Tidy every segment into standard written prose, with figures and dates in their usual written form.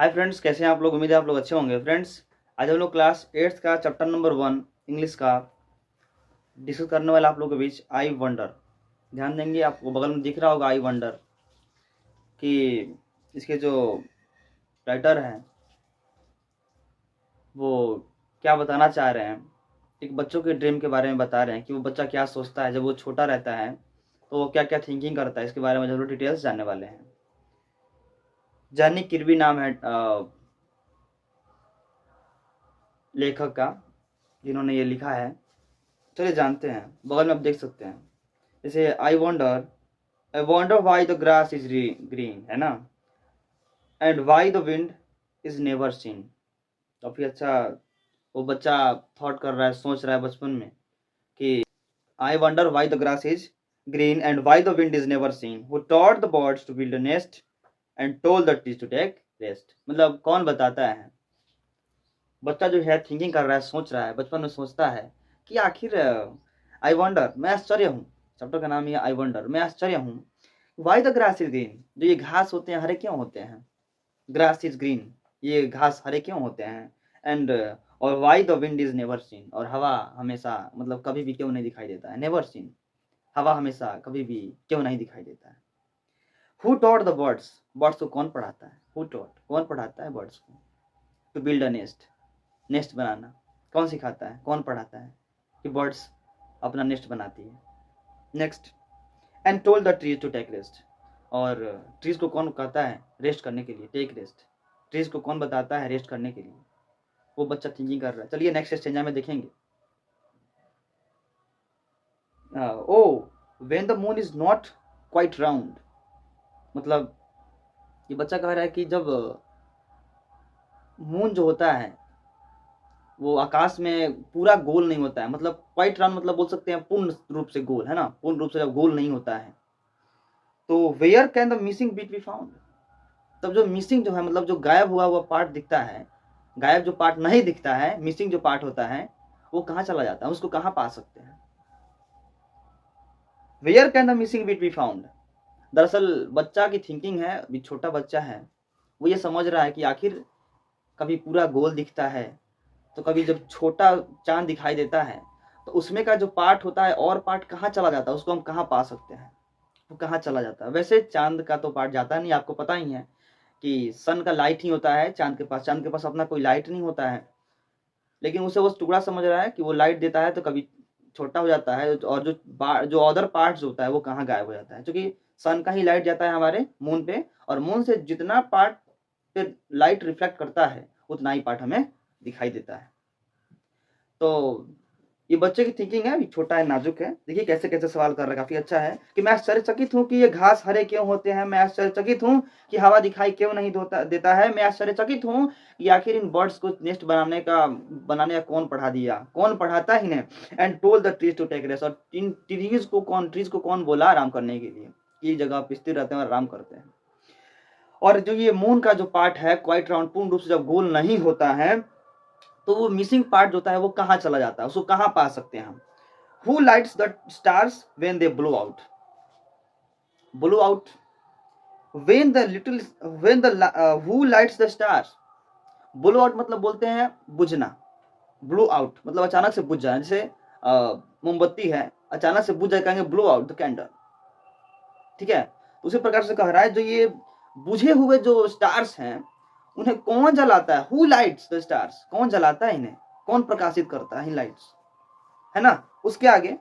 Hi friends, कैसे हैं आप लोग। उम्मीद है आप लोग अच्छे होंगे। फ्रेंड्स, आज हम लोग क्लास 8th का चैप्टर नंबर 1 इंग्लिश का डिस्कस करने वाला आप लोगों के बीच आई वंडर। ध्यान देंगे, आपको बगल में दिख रहा होगा आई वंडर कि इसके जो राइटर हैं वो क्या बताना चाह रहे हैं। एक बच्चों के ड्रीम के बारे में बता रहे हैं कि वो बच्चा क्या सोचता है जब वो छोटा रहता है, तो वो क्या क्या थिंकिंग करता है। इसके बारे में जरूर डिटेल्स जानने वाले हैं। जॉनी किर्बी नाम है लेखक का, जिन्होंने ये लिखा है। चलिए जानते हैं, बगल में आप देख सकते हैं। जैसे I wonder why the grass is green, है ना, and why the wind is never seen. काफी अच्छा वो बच्चा थॉट कर रहा है, सोच रहा है बचपन में कि I wonder why the grass is green and why the wind is never seen, who taught the birds to build a nest and told the trees to take rest. मतलब कौन बताता है। बच्चा जो है थिंकिंग कर रहा है, सोच रहा है, बचपन में सोचता है कि आखिर आई वंडर, मैं आश्चर्य हूँ। चैप्टर का नाम है आई वंडर, मैं आश्चर्य हूँ। Y the grass is green, जो ये घास होते हैं हरे क्यों होते हैं। ग्रास इज ग्रीन, ये घास हरे क्यों होते हैं। एंड और Y the wind is never scene, और हवा हमेशा मतलब कभी भी क्यों नहीं दिखाई देता है। नेवर सीन, हवा हमेशा कभी भी क्यों नहीं दिखाई देता है। Who taught the birds, birds को कौन पढ़ाता है। हु टॉट, कौन पढ़ाता है बर्ड्स को। To build a nest, nest बनाना कौन सिखाता है, कौन पढ़ाता है कि बर्ड्स अपना नेस्ट बनाती है। Next, and told the trees to take rest, और ट्रीज को कौन कहता है रेस्ट करने के लिए। टेक रेस्ट, ट्रीज को कौन बताता है रेस्ट करने के लिए। वो बच्चा थिंकिंग कर रहा है। चलिए नेक्स्ट स्टेंजा में देखेंगे। O when the moon is not quite round, मतलब ये बच्चा कह रहा है कि जब मून जो होता है वो आकाश में पूरा गोल नहीं होता है। मतलब क्वाइट राउंड मतलब बोल सकते हैं पूर्ण रूप से गोल, है ना। पूर्ण रूप से जब गोल नहीं होता है तो where can the missing beat be found, तब जो मिसिंग जो है मतलब जो गायब हुआ हुआ पार्ट दिखता है, गायब जो पार्ट नहीं दिखता है, मिसिंग जो पार्ट होता है वो कहाँ चला जाता है, उसको कहाँ पा सकते हैं। Where can the missing beat be found. दरअसल बच्चा की थिंकिंग है, अभी छोटा बच्चा है, वो ये समझ रहा है कि आखिर कभी पूरा गोल दिखता है तो कभी जब छोटा चांद दिखाई देता है तो उसमें का जो पार्ट होता है और पार्ट कहाँ चला जाता है, उसको हम कहाँ पा सकते हैं, वो कहाँ चला जाता है। वैसे चांद का तो पार्ट जाता नहीं, आपको पता ही है कि सन का लाइट ही होता है चांद के पास। चांद के पास अपना कोई लाइट नहीं होता है, लेकिन उसे वो टुकड़ा समझ रहा है कि वो लाइट देता है तो कभी छोटा हो जाता है, और जो अदर पार्ट्स होता है वो कहाँ गायब हो जाता है। क्योंकि सन का ही लाइट जाता है हमारे मून पे, और मून से जितना पार्ट पे लाइट रिफ्लेक्ट करता है उतना ही पार्ट हमें दिखाई देता है। तो ये बच्चे की थिंकिंग है, अभी छोटा है, नाजुक है। देखिए कैसे कैसे सवाल कर रहा है, काफी अच्छा है। कि मैं आश्चर्यचकित हूँ कि ये घास हरे क्यों होते हैं। मैं आश्चर्यचकित हूँ कि हवा दिखाई क्यों नहीं देता है। मैं आश्चर्यचकित हूँ कि आखिर इन बर्ड्स को नेस्ट बनाने का कौन पढ़ा दिया, कौन पढ़ाता है इन्हें। And told the trees to take rest, और इन ट्रीज को कौन बोला आराम करने के लिए। ये जगह पे स्थिर रहते हैं और आराम करते हैं। और जो ये मून का जो पार्ट है क्वाइट राउंड, पूर्ण रूप से जब गोल नहीं होता है तो वो मिसिंग पार्ट जो होता है वो कहाँ चला जाता है, उसको कहाँ पा सकते हैं हम। Who lights the stars when they blow out? Blow out. When the little when the who lights the stars? Blow out मतलब बोलते हैं बुझना। Blow out मतलब अचानक से बुझ जाना। जैसे मोमबत्ती है, अचानक से बुझ जाए, कहेंगे blow out the candle। ठीक है, उसी प्रकार से कह रहा है जो ये बुझे हुए जो स्टार्स हैं उन्हें कौन जलाता है। Who lights the stars? कौन जलाता है इन्हें, कौन प्रकाशित करता है इन लाइट्स, है ना। उसके आगे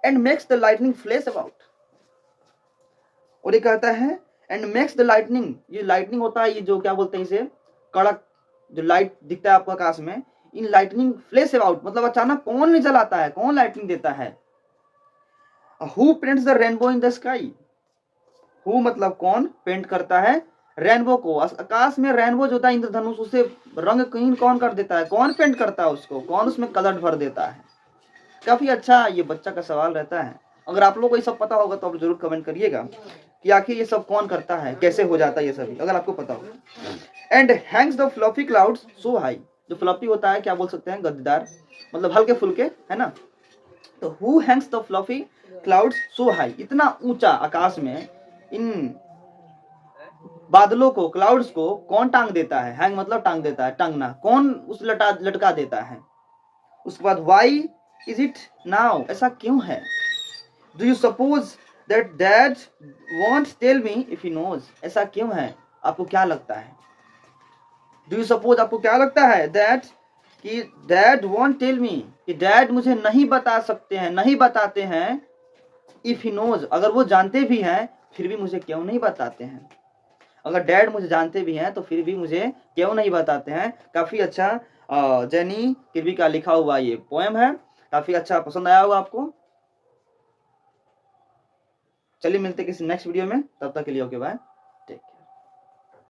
and makes the lightning flash about, और ये कहता है एंड मेक्स द लाइटनिंग, ये लाइटनिंग होता है, ये जो क्या बोलते हैं इसे, कड़क जो लाइट दिखता है आपको आकाश में, इन लाइटनिंग फ्लैश अबाउट मतलब अचानक कौन नहीं जलाता है, कौन लाइटनिंग देता है। Who paints the rainbow in the sky, who मतलब कौन पेंट करता है रेनबो को, आकाश में रेनबो जो होता है इंद्रधनुष, उसे रंग कहीं कौन कर देता है, कौन पेंट करता है उसको, कौन उसमें कलर भर देता है। काफी अच्छा ये बच्चा का सवाल रहता है। अगर आप लोगों को ये सब पता होगा तो आप जरूर कमेंट करिएगा कि आखिर ये सब कौन करता है, कैसे हो जाता है ये सभी, अगर आपको पता हो। And Hanks the fluffy clouds so high, जो फ्लफी होता है क्या बोल सकते हैं, गद्देदार, मतलब हल्के फुल्के, है ना। तो who Hanks the fluffy clouds so high, इतना ऊंचा आकाश में इन बादलों को, क्लाउड्स को कौन टांग देता है? हैंग मतलब टांग देता है, टांगना। कौन उस लटका देता है? उसके बाद वाई इज इट नाउ, ऐसा क्यों है? Do you suppose that dad won't tell me if he knows, ऐसा क्यों है? आपको क्या लगता है? डू यू सपोज, आपको क्या लगता है दैट कि डैड वॉन्ट टेल मी, कि डैड मुझे नहीं बता सकते हैं, नहीं बताते हैं, इफ ही नोज, अगर वो जानते भी हैं फिर भी मुझे क्यों नहीं बताते हैं? अगर डैड मुझे जानते भी हैं तो फिर भी मुझे क्यों नहीं बताते हैं? काफी अच्छा जेनी किर्बी का लिखा हुआ ये पोएम है, काफी अच्छा, पसंद आया होगा आपको। चलिए मिलते किसी नेक्स्ट वीडियो में, तब तक के लिए ओके बाय।